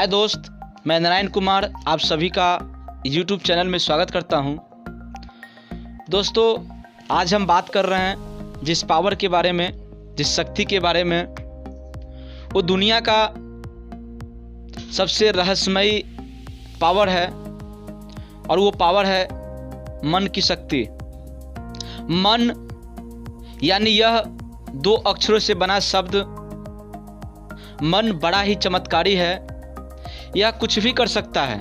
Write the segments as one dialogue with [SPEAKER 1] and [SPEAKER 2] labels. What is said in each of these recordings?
[SPEAKER 1] हाय दोस्त, मैं नारायण कुमार आप सभी का यूट्यूब चैनल में स्वागत करता हूं। दोस्तों, आज हम बात कर रहे हैं जिस पावर के बारे में, जिस शक्ति के बारे में, वो दुनिया का सबसे रहस्यमयी पावर है और वो पावर है मन की शक्ति। मन यानी यह दो अक्षरों से बना शब्द। मन बड़ा ही चमत्कारी है, यह कुछ भी कर सकता है।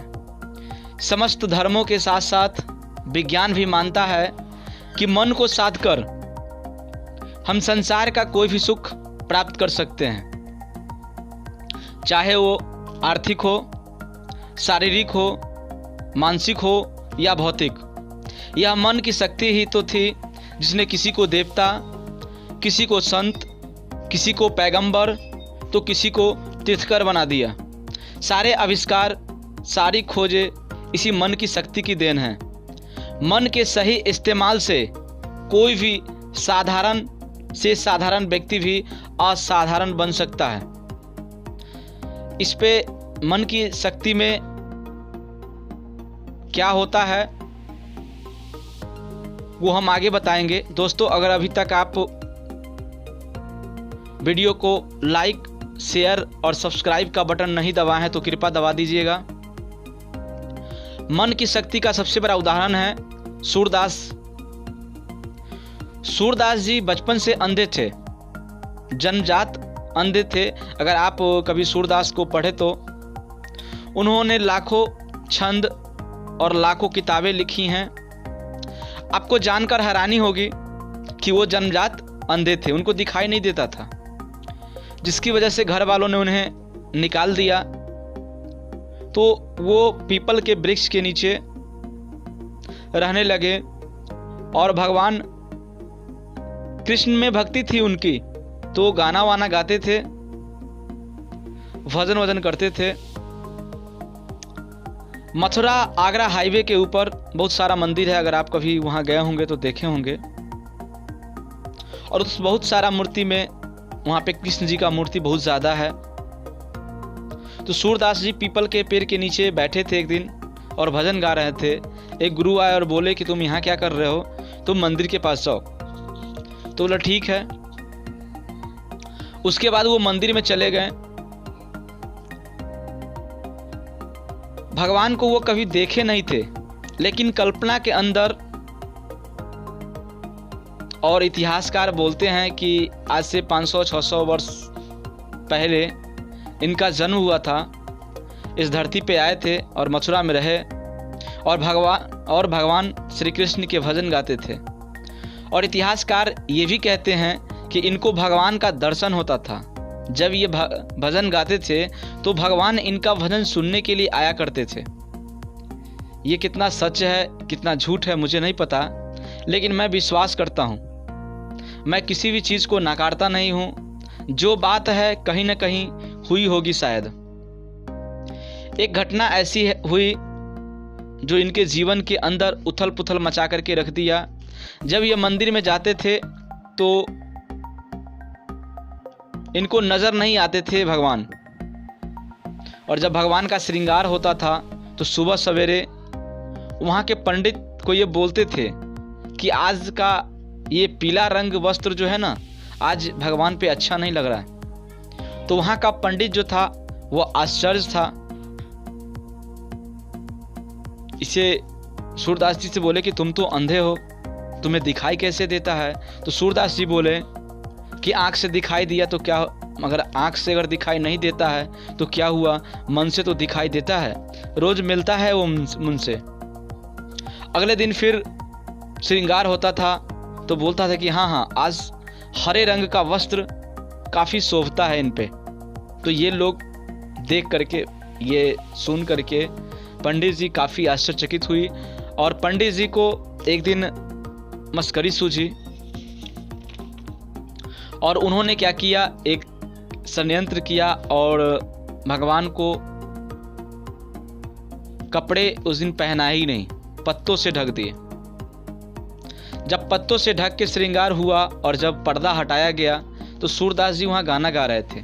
[SPEAKER 1] समस्त धर्मों के साथ साथ विज्ञान भी मानता है कि मन को साध कर हम संसार का कोई भी सुख प्राप्त कर सकते हैं, चाहे वो आर्थिक हो, शारीरिक हो, मानसिक हो या भौतिक। यह मन की शक्ति ही तो थी जिसने किसी को देवता, किसी को संत, किसी को पैगंबर तो किसी को तीर्थकर बना दिया। सारे आविष्कार, सारी खोजें इसी मन की शक्ति की देन है। मन के सही इस्तेमाल से कोई भी साधारण से साधारण व्यक्ति भी असाधारण बन सकता है। इस पे मन की शक्ति में क्या होता है वो हम आगे बताएंगे। दोस्तों, अगर अभी तक आप वीडियो को लाइक, शेयर और सब्सक्राइब का बटन नहीं दबाए हैं तो कृपया दबा दीजिएगा। मन की शक्ति का सबसे बड़ा उदाहरण है सूरदास। सूरदास जी बचपन से अंधे थे, जन्मजात अंधे थे। अगर आप कभी सूरदास को पढ़े तो उन्होंने लाखों छंद और लाखों किताबें लिखी हैं। आपको जानकर हैरानी होगी कि वो जन्मजात अंधे थे, उनको दिखाई नहीं देता था, जिसकी वजह से घर वालों ने उन्हें निकाल दिया। तो वो पीपल के वृक्ष के नीचे रहने लगे और भगवान कृष्ण में भक्ति थी उनकी, तो गाना वाना गाते थे, भजन वजन करते थे। मथुरा आगरा हाईवे के ऊपर बहुत सारा मंदिर है, अगर आप कभी वहाँ गए होंगे तो देखे होंगे। और उस बहुत सारा मूर्ति में वहाँ पे कृष्ण जी का मूर्ति बहुत ज़्यादा है। तो सूरदास जी पीपल के पेड़ के नीचे बैठे थे एक दिन और भजन गा रहे थे। एक गुरु आए और बोले कि तुम यहाँ क्या कर रहे हो, तुम मंदिर के पास जाओ। तो बोला ठीक है। उसके बाद वो मंदिर में चले गए। भगवान को वो कभी देखे नहीं थे, लेकिन कल्पना के अंदर, और इतिहासकार बोलते हैं कि आज से 500-600 वर्ष पहले इनका जन्म हुआ था। इस धरती पे आए थे और मथुरा में रहे और भगवान श्री कृष्ण के भजन गाते थे। और इतिहासकार ये भी कहते हैं कि इनको भगवान का दर्शन होता था। जब ये भजन गाते थे तो भगवान इनका भजन सुनने के लिए आया करते थे। ये कितना सच है कितना झूठ है मुझे नहीं पता, लेकिन मैं विश्वास करता हूँ। मैं किसी भी चीज़ को नकारता नहीं हूँ, जो बात है कहीं ना कहीं हुई होगी शायद। एक घटना ऐसी हुई जो इनके जीवन के अंदर उथल पुथल मचा करके रख दिया। जब ये मंदिर में जाते थे तो इनको नज़र नहीं आते थे भगवान, और जब भगवान का श्रृंगार होता था तो सुबह सवेरे वहाँ के पंडित को ये बोलते थे कि आज का ये पीला रंग वस्त्र जो है ना, आज भगवान पे अच्छा नहीं लग रहा है। तो वहाँ का पंडित जो था वो आश्चर्य था। इसे सूरदास जी से बोले कि तुम तो अंधे हो, तुम्हें दिखाई कैसे देता है? तो सूरदास जी बोले कि आँख से दिखाई दिया तो क्या, मगर आँख से अगर दिखाई नहीं देता है तो क्या हुआ, मन से तो दिखाई देता है, रोज मिलता है वो मन से। अगले दिन फिर श्रृंगार होता था तो बोलता था कि हाँ आज हरे रंग का वस्त्र काफ़ी शोभता है इन पे। तो ये लोग देख करके, ये सुन करके पंडित जी काफ़ी आश्चर्यचकित हुई और पंडित जी को एक दिन मस्करी सूझी और उन्होंने क्या किया, एक षड्यंत्र किया और भगवान को कपड़े उस दिन पहना ही नहीं, पत्तों से ढक दिए। जब पत्तों से ढक के श्रृंगार हुआ और जब पर्दा हटाया गया तो सूरदास जी वहाँ गाना गा रहे थे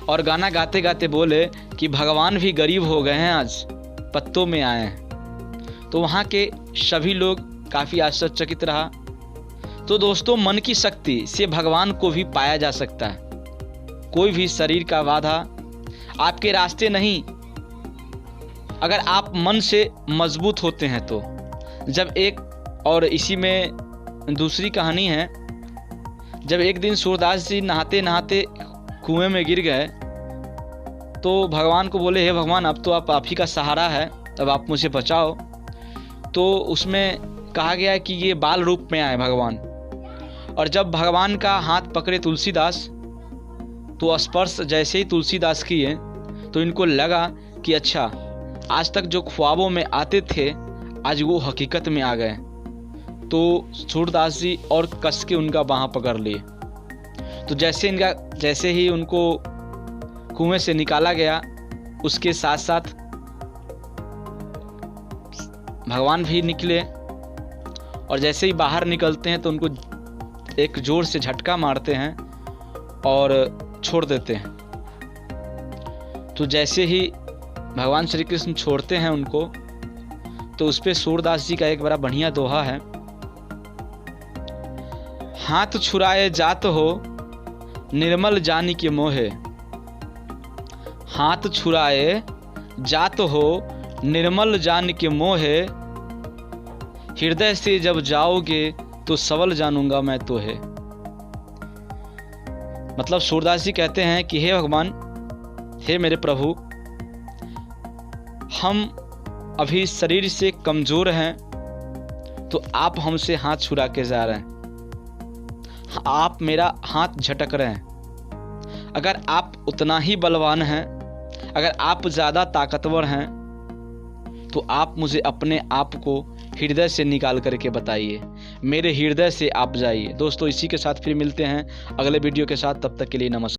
[SPEAKER 1] और गाना गाते गाते बोले कि भगवान भी गरीब हो गए हैं, आज पत्तों में आए हैं। तो वहाँ के सभी लोग काफ़ी आश्चर्यचकित रहा। तो दोस्तों, मन की शक्ति से भगवान को भी पाया जा सकता है। कोई भी शरीर का बाधा आपके रास्ते नहीं, अगर आप मन से मजबूत होते हैं तो। जब एक और इसी में दूसरी कहानी है, जब एक दिन सूरदास जी नहाते नहाते कुएं में गिर गए तो भगवान को बोले, हे भगवान, अब तो आप ही का सहारा है, अब आप मुझे बचाओ। तो उसमें कहा गया है कि ये बाल रूप में आए भगवान, और जब भगवान का हाथ पकड़े तुलसीदास तो स्पर्श जैसे ही तुलसीदास किए तो इनको लगा कि अच्छा, आज तक जो ख्वाबों में आते थे आज वो हकीकत में आ गए। तो सूरदास जी और कस के उनका बाँह पकड़ लिए। तो जैसे ही उनको कुएं से निकाला गया, उसके साथ साथ भगवान भी निकले, और जैसे ही बाहर निकलते हैं तो उनको एक जोर से झटका मारते हैं और छोड़ देते हैं। तो जैसे ही भगवान श्री कृष्ण छोड़ते हैं उनको, तो उस पे सूरदास जी का एक बड़ा बढ़िया दोहा है, हाथ छुराए जात हो निर्मल जानी के मोहे, हाथ छुराए जात हो निर्मल जान के मोहे, हृदय से जब जाओगे तो सबल जानूंगा मैं तो है। मतलब सूरदास जी कहते हैं कि हे भगवान, हे मेरे प्रभु, हम अभी शरीर से कमजोर हैं, तो आप हमसे हाथ छुरा के जा रहे हैं, आप मेरा हाथ झटक रहे हैं। अगर आप उतना ही बलवान हैं, अगर आप ज़्यादा ताकतवर हैं, तो आप मुझे अपने आप को हृदय से निकाल करके बताइए, मेरे हृदय से आप जाइए। दोस्तों, इसी के साथ फिर मिलते हैं अगले वीडियो के साथ, तब तक के लिए नमस्कार।